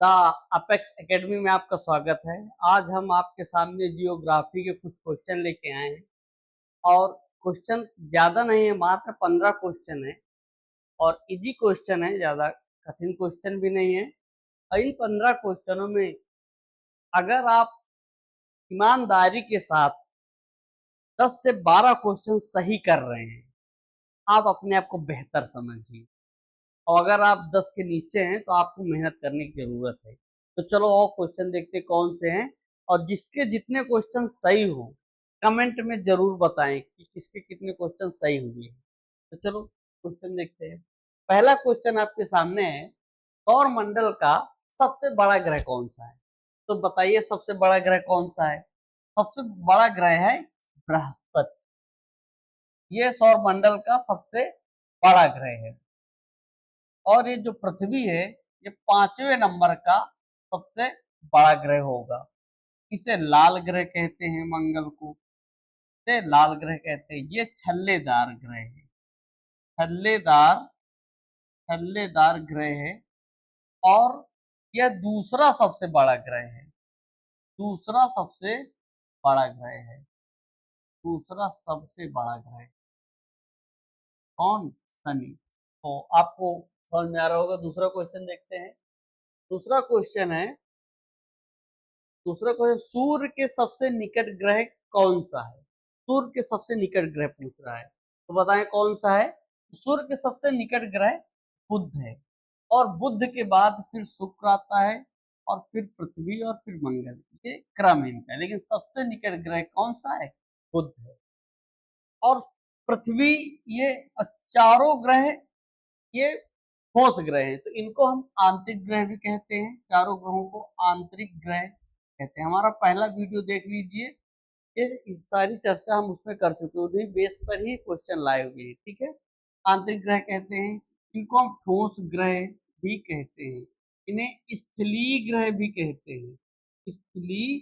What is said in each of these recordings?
The apex academy में आपका स्वागत है। आज हम आपके सामने जियोग्राफी के कुछ क्वेश्चन लेके आए हैं और क्वेश्चन ज़्यादा नहीं है, मात्र 15 क्वेश्चन है और इजी क्वेश्चन है, ज़्यादा कठिन क्वेश्चन भी नहीं है। और इन 15 क्वेश्चनों में अगर आप ईमानदारी के साथ 10 से 12 क्वेश्चन सही कर रहे हैं, आप अपने आप को बेहतर समझिए। और अगर आप 10 के नीचे हैं तो आपको मेहनत करने की ज़रूरत है। तो चलो और क्वेश्चन देखते हैं कौन से हैं, और जिसके जितने क्वेश्चन सही हो कमेंट में ज़रूर बताएं कि किसके कितने क्वेश्चन सही हुए हैं। तो चलो क्वेश्चन देखते हैं। पहला क्वेश्चन आपके सामने है, सौर मंडल का सबसे बड़ा ग्रह कौन सा है? तो बताइए सबसे बड़ा ग्रह कौन सा है? सबसे बड़ा ग्रह है बृहस्पति। ये सौर मंडल का सबसे बड़ा ग्रह है। और ये जो पृथ्वी है, ये 5वें नंबर का सबसे बड़ा ग्रह होगा। इसे लाल ग्रह कहते हैं, मंगल को इसे लाल ग्रह कहते हैं। ये छल्लेदार ग्रह है, छल्लेदार छल्लेदार ग्रह है। और यह दूसरा सबसे बड़ा ग्रह है, दूसरा सबसे बड़ा ग्रह है, दूसरा सबसे बड़ा ग्रह कौन? शनि। तो आपको समझ में आ रहा होगा। दूसरा क्वेश्चन देखते हैं। दूसरा क्वेश्चन है, दूसरा क्वेश्चन, सूर्य के सबसे निकट ग्रह कौन सा है? सूर्य के सबसे निकट ग्रह पूछ रहा है, तो बताएं कौन सा है? सूर्य के सबसे निकट ग्रह बुध है, और बुध के बाद फिर शुक्र आता है, और फिर पृथ्वी, और फिर मंगल। ये क्रम है इनका, लेकिन सबसे निकट ग्रह कौन सा है? बुध है। और पृथ्वी, ये चारों ग्रह ये ठोस ग्रह हैं, तो इनको हम आंतरिक ग्रह भी कहते हैं। चारों ग्रहों को आंतरिक ग्रह कहते हैं। हमारा पहला वीडियो देख लीजिए, ये सारी चर्चा हम उसमें कर चुके हैं, उन्हीं बेस पर ही क्वेश्चन लाए हुए हैं। ठीक है, आंतरिक ग्रह कहते हैं। इनको हम ठोस ग्रह भी कहते हैं, इन्हें स्थलीय ग्रह भी कहते हैं, स्थलीय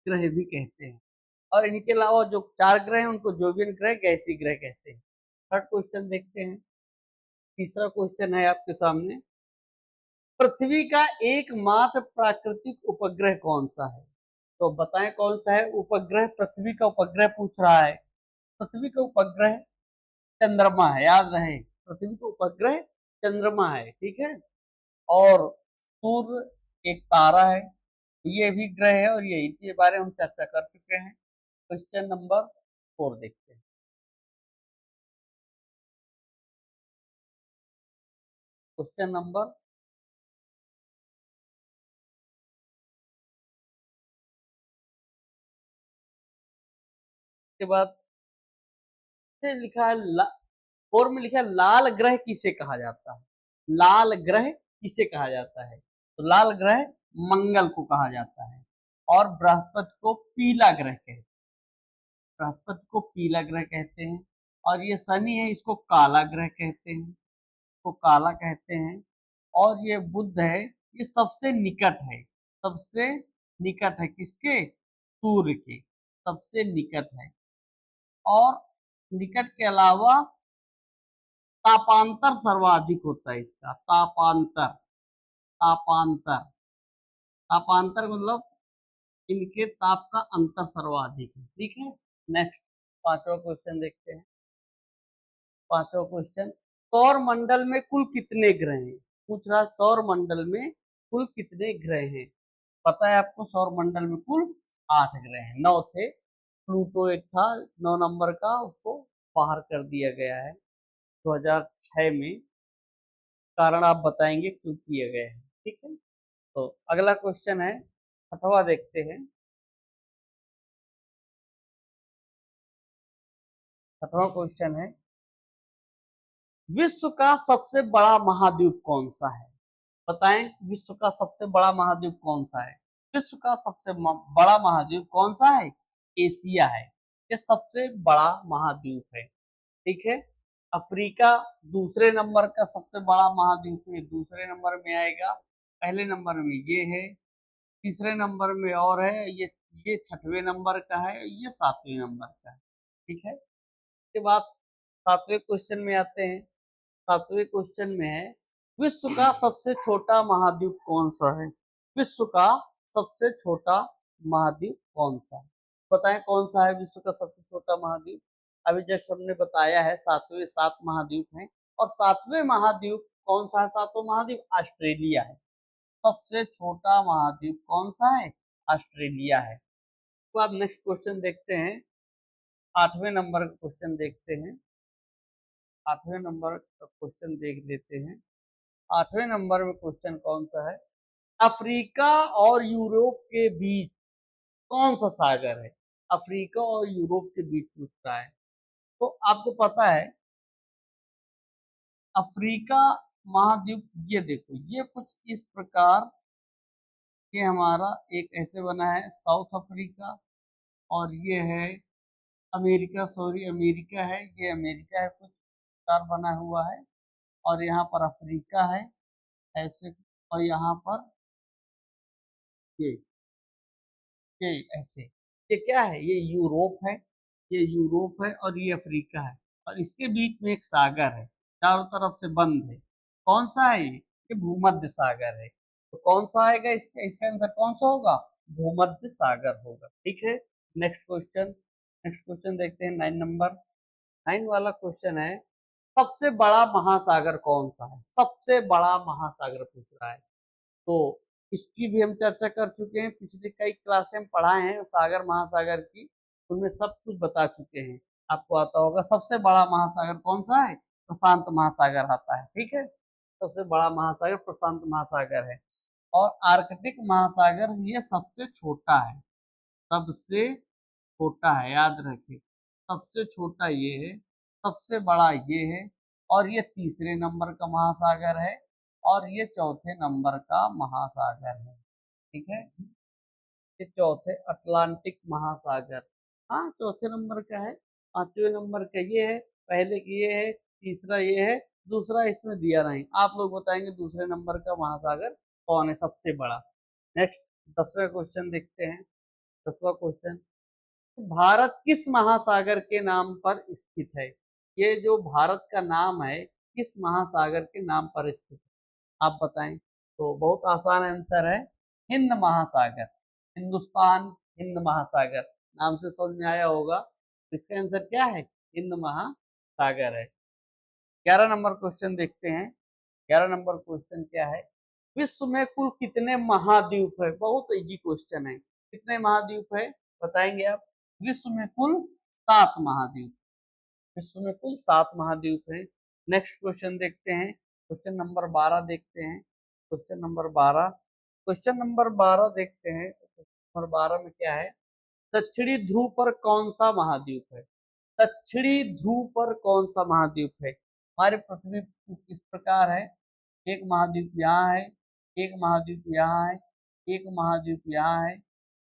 ग्रह भी कहते हैं। और इनके अलावा जो 4 ग्रह हैं उनको जोवियन ग्रह, गैसीय ग्रह कहते हैं। थर्ड क्वेश्चन देखते हैं। तीसरा क्वेश्चन है आपके सामने, पृथ्वी का एकमात्र प्राकृतिक उपग्रह कौन सा है? तो बताएं कौन सा है उपग्रह? पृथ्वी का उपग्रह पूछ रहा है। पृथ्वी का उपग्रह चंद्रमा है, याद रहे, पृथ्वी का उपग्रह चंद्रमा है। ठीक है, और सूर्य एक तारा है, ये भी ग्रह है, और ये इसके बारे में हम चर्चा कर चुके हैं। क्वेश्चन नंबर 4 देखते हैं। क्वेश्चन नंबर के बाद से लिखा है 4 में लिखा है, लाल ग्रह किसे कहा जाता है? लाल ग्रह किसे कहा जाता है? तो लाल ग्रह मंगल को कहा जाता है, और बृहस्पति को पीला ग्रह कहते हैं। बृहस्पति को पीला ग्रह कहते हैं। और ये शनि है, इसको काला ग्रह कहते हैं, इसको काला कहते हैं। और ये बुध है, ये सबसे निकट है, सबसे निकट है किसके? सूर्य के, सबसे निकट है। और निकट के अलावा तापांतर सर्वाधिक होता है इसका, तापांतर, तापांतर, तापांतर मतलब इनके ताप का अंतर सर्वाधिक है। ठीक है, नेक्स्ट पांचवा क्वेश्चन देखते हैं। पांचवा क्वेश्चन, सौर मंडल में कुल कितने ग्रह हैं? पूछ रहा है सौर मंडल में कुल कितने ग्रह हैं। पता है आपको, सौर मंडल में कुल 8 ग्रह हैं। 9 थे, प्लूटो एक था 9 नंबर का, उसको बाहर कर दिया गया है 2006 में। कारण आप बताएंगे क्यों किए गए हैं। ठीक है, तो अगला क्वेश्चन है, 6वां देखते हैं। 6वां क्वेश्चन है, विश्व का सबसे बड़ा महाद्वीप कौन सा है? बताएं, विश्व का सबसे बड़ा महाद्वीप कौन सा है? विश्व का सबसे बड़ा महाद्वीप कौन सा है? एशिया है, ये सबसे बड़ा महाद्वीप है। ठीक है, अफ्रीका दूसरे नंबर का सबसे बड़ा महाद्वीप है, दूसरे नंबर में आएगा। पहले नंबर में ये है, तीसरे नंबर में और है, ये 6वें नंबर का है, ये 7वें नंबर का है। ठीक है, इसके बाद 7वें क्वेश्चन में आते हैं। 7वें क्वेश्चन में है, विश्व का सबसे छोटा महाद्वीप कौन सा है? विश्व का सबसे छोटा महाद्वीप कौन सा है? बताएं कौन सा है विश्व का सबसे छोटा महाद्वीप? अभी जस्ट हमने बताया है सात महाद्वीप हैं, और सातवें महाद्वीप कौन सा है? सातवां महाद्वीप ऑस्ट्रेलिया है। सबसे छोटा महाद्वीप कौन सा है? ऑस्ट्रेलिया है। तो अब नेक्स्ट क्वेश्चन देखते हैं, 8वें नंबर का क्वेश्चन देखते हैं। 8वें नंबर का क्वेश्चन देख लेते हैं। 8वें नंबर में क्वेश्चन कौन सा है? अफ्रीका और यूरोप के बीच कौन सा सागर है? अफ्रीका और यूरोप के बीच पूछता है। तो आपको पता है अफ्रीका महाद्वीप, ये देखो ये कुछ इस प्रकार, ये हमारा एक ऐसे बना है साउथ अफ्रीका, और ये है अमेरिका, सॉरी अमेरिका है, ये अमेरिका है, कुछ प्रकार बना हुआ है, और यहाँ पर अफ्रीका है ऐसे, और यहाँ पर ये ये ऐसे, ये क्या है? ये यूरोप है, ये यूरोप है और ये अफ्रीका है, और इसके बीच में एक सागर है, चारों तरफ से बंद है। कौन सा है ये भूमध्य सागर है। तो कौन सा आएगा इसका? इसका आंसर कौन सा होगा? भूमध्य सागर होगा। ठीक है, नेक्स्ट क्वेश्चन। नेक्स्ट क्वेश्चन देखते हैं 9 नंबर। 9 वाला क्वेश्चन है, सबसे बड़ा महासागर कौन सा है? सबसे बड़ा महासागर पूछ रहा है। तो इसकी भी हम चर्चा कर चुके हैं, पिछले कई क्लास में पढ़ाए हैं सागर महासागर की, उनमें सब कुछ बता चुके हैं। आपको आता होगा सबसे बड़ा महासागर कौन सा है? प्रशांत महासागर आता है। ठीक है, सबसे बड़ा महासागर प्रशांत महासागर है। और आर्कटिक महासागर ये सबसे छोटा है, सबसे छोटा है, याद रखिए। सबसे छोटा ये है, सबसे बड़ा ये है, और ये तीसरे नंबर का महासागर है, और ये चौथे नंबर का महासागर है। ठीक है, ये चौथे अटलांटिक महासागर, हाँ चौथे नंबर का है। 5वें नंबर का ये है, पहले की ये है, तीसरा ये है, दूसरा इसमें दिया नहीं। आप लोग बताएंगे दूसरे नंबर का महासागर कौन है सबसे बड़ा। नेक्स्ट 10वां क्वेश्चन देखते हैं। 10वां क्वेश्चन, भारत किस महासागर के नाम पर स्थित है? ये जो भारत का नाम है किस महासागर के नाम पर स्थित है, आप बताएं। तो बहुत आसान आंसर है, हिंद महासागर। हिंदुस्तान हिंद महासागर नाम से समझ में आया होगा। तो इसका आंसर क्या है? हिंद महासागर है। 11 नंबर क्वेश्चन देखते हैं। 11 नंबर क्वेश्चन क्या है? विश्व में कुल कितने महाद्वीप है? बहुत इजी क्वेश्चन है। कितने महाद्वीप है बताएंगे आप? विश्व में कुल 7 महाद्वीप। विश्व में कुल 7 महाद्वीप है। नेक्स्ट क्वेश्चन देखते हैं, क्वेश्चन नंबर 12 देखते हैं। क्वेश्चन नंबर 12, क्वेश्चन नंबर 12 देखते हैं। नंबर 12 में क्या है? दक्षिणी ध्रुव पर कौन सा महाद्वीप है? दक्षिणी ध्रुव पर कौन सा महाद्वीप है? हमारे पृथ्वी कुछ इस प्रकार है, एक महाद्वीप यहाँ है, एक महाद्वीप यहाँ है, एक महाद्वीप यहाँ है,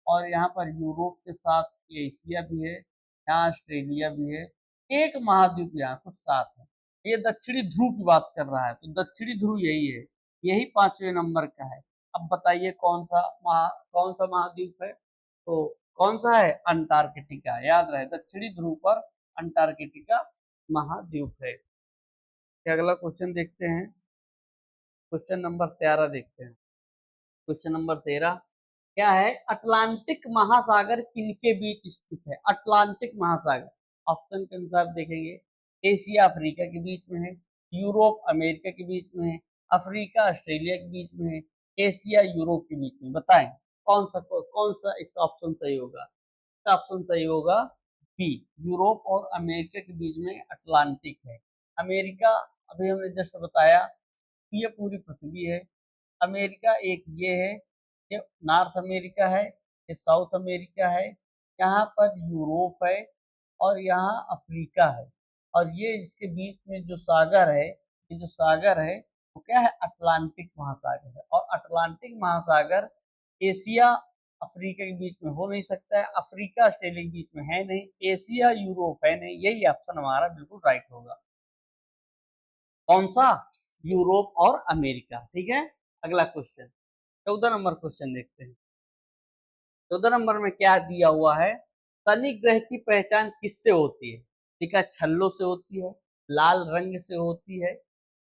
और यहाँ पर यूरोप के साथ एशिया भी है, यहाँ ऑस्ट्रेलिया भी है, एक महाद्वीप यहाँ, कुछ सात है। ये दक्षिणी ध्रुव की बात कर रहा है, तो दक्षिणी ध्रुव यही है, यही 5वें नंबर का है। अब बताइए कौन सा महाद्वीप है? तो कौन सा है? अंटार्कटिका। याद रहे, दक्षिणी ध्रुव पर अंटार्कटिका महाद्वीप है। अगला क्वेश्चन देखते हैं, क्वेश्चन नंबर 13 देखते हैं। क्वेश्चन नंबर 13 क्या है? अटलांटिक महासागर किनके बीच स्थित है? अटलांटिक महासागर ऑप्शन के अनुसार देखेंगे, एशिया अफ्रीका के बीच में है, यूरोप अमेरिका के बीच में है, अफ्रीका ऑस्ट्रेलिया के बीच में है, एशिया यूरोप के बीच में। बताएं कौन सा इसका ऑप्शन सही होगा? इसका ऑप्शन सही होगा बी, यूरोप और अमेरिका के बीच में अटलांटिक है। अमेरिका अभी हमने जस्ट बताया, ये पूरी पृथ्वी है। अमेरिका एक ये है, ये नॉर्थ अमेरिका है, ये साउथ अमेरिका है, यहाँ पर यूरोप है, और यहाँ अफ्रीका है, और ये इसके बीच में जो सागर है, ये जो सागर है वो क्या है? अटलांटिक महासागर है। और अटलांटिक महासागर एशिया अफ्रीका के बीच में हो नहीं सकता है, अफ्रीका ऑस्ट्रेलिया के बीच में है नहीं, एशिया यूरोप है नहीं। यही ऑप्शन हमारा बिल्कुल राइट होगा। कौन सा? यूरोप और अमेरिका। ठीक है, अगला क्वेश्चन 14 नंबर क्वेश्चन देखते हैं। 14 नंबर में क्या दिया हुआ है? शनि ग्रह की पहचान किससे होती है? ठीक है, छल्लों से होती है, लाल रंग से होती है,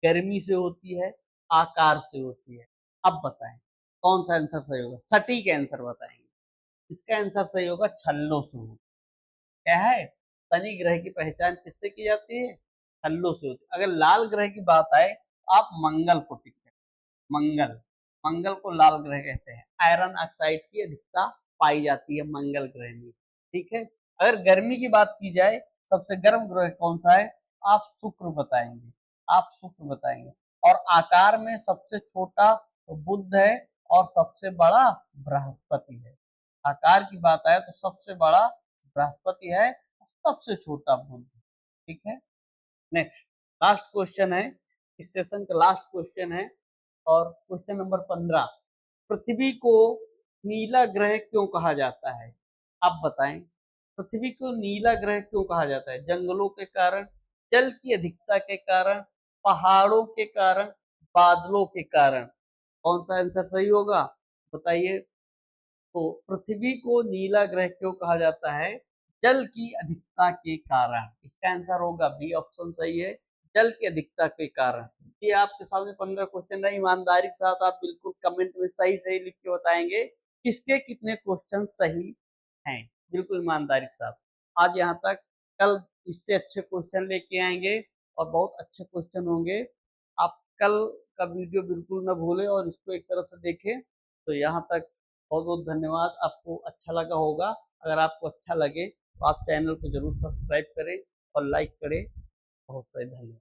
गर्मी से होती है, आकार से होती है। अब बताएं कौन सा आंसर सही होगा? सटीक आंसर बताएंगे। इसका आंसर सही होगा छल्लों से होगा। क्या है? शनि ग्रह की पहचान किससे की जाती है? छल्लों से होती है। अगर लाल ग्रह की बात आए तो आप मंगल को टिक करें। मंगल, मंगल को लाल ग्रह कहते हैं। आयरन ऑक्साइड की अधिकता पाई जाती है मंगल ग्रह में। ठीक है। अगर गर्मी की बात की जाए, सबसे गर्म ग्रह कौन सा है? आप शुक्र बताएंगे। आप शुक्र बताएंगे। और आकार में सबसे छोटा तो बुध है, और सबसे बड़ा बृहस्पति है। आकार की बात आए तो सबसे बड़ा बृहस्पति है, सबसे छोटा बुध। ठीक है। नेक्स्ट, लास्ट क्वेश्चन है, इस सेशन का लास्ट क्वेश्चन है, और क्वेश्चन नंबर 15। पृथ्वी को नीला ग्रह क्यों कहा जाता है? आप बताएं। पृथ्वी को नीला ग्रह क्यों कहा जाता है? जंगलों के कारण, जल की अधिकता के कारण, पहाड़ों के कारण, बादलों के कारण? कौन सा आंसर सही होगा बताइए। तो पृथ्वी को नीला ग्रह क्यों कहा जाता है? जल की अधिकता के कारण। इसका आंसर होगा बी ऑप्शन सही है, जल की अधिकता के कारण। ये आपके सामने 15 क्वेश्चन है। ईमानदारी के साथ आप बिल्कुल कमेंट में सही सही लिख के बताएंगे किसके कितने क्वेश्चन सही हैं। बिल्कुल ईमानदारी के साथ। आज यहाँ तक, कल इससे अच्छे क्वेश्चन लेके आएंगे और बहुत अच्छे क्वेश्चन होंगे। आप कल का वीडियो बिल्कुल ना भूलें और इसको एक तरफ से देखें। तो यहाँ तक बहुत बहुत धन्यवाद। आपको अच्छा लगा होगा। अगर आपको अच्छा लगे तो आप चैनल को जरूर सब्सक्राइब करें और लाइक करें। बहुत सारे धन्यवाद।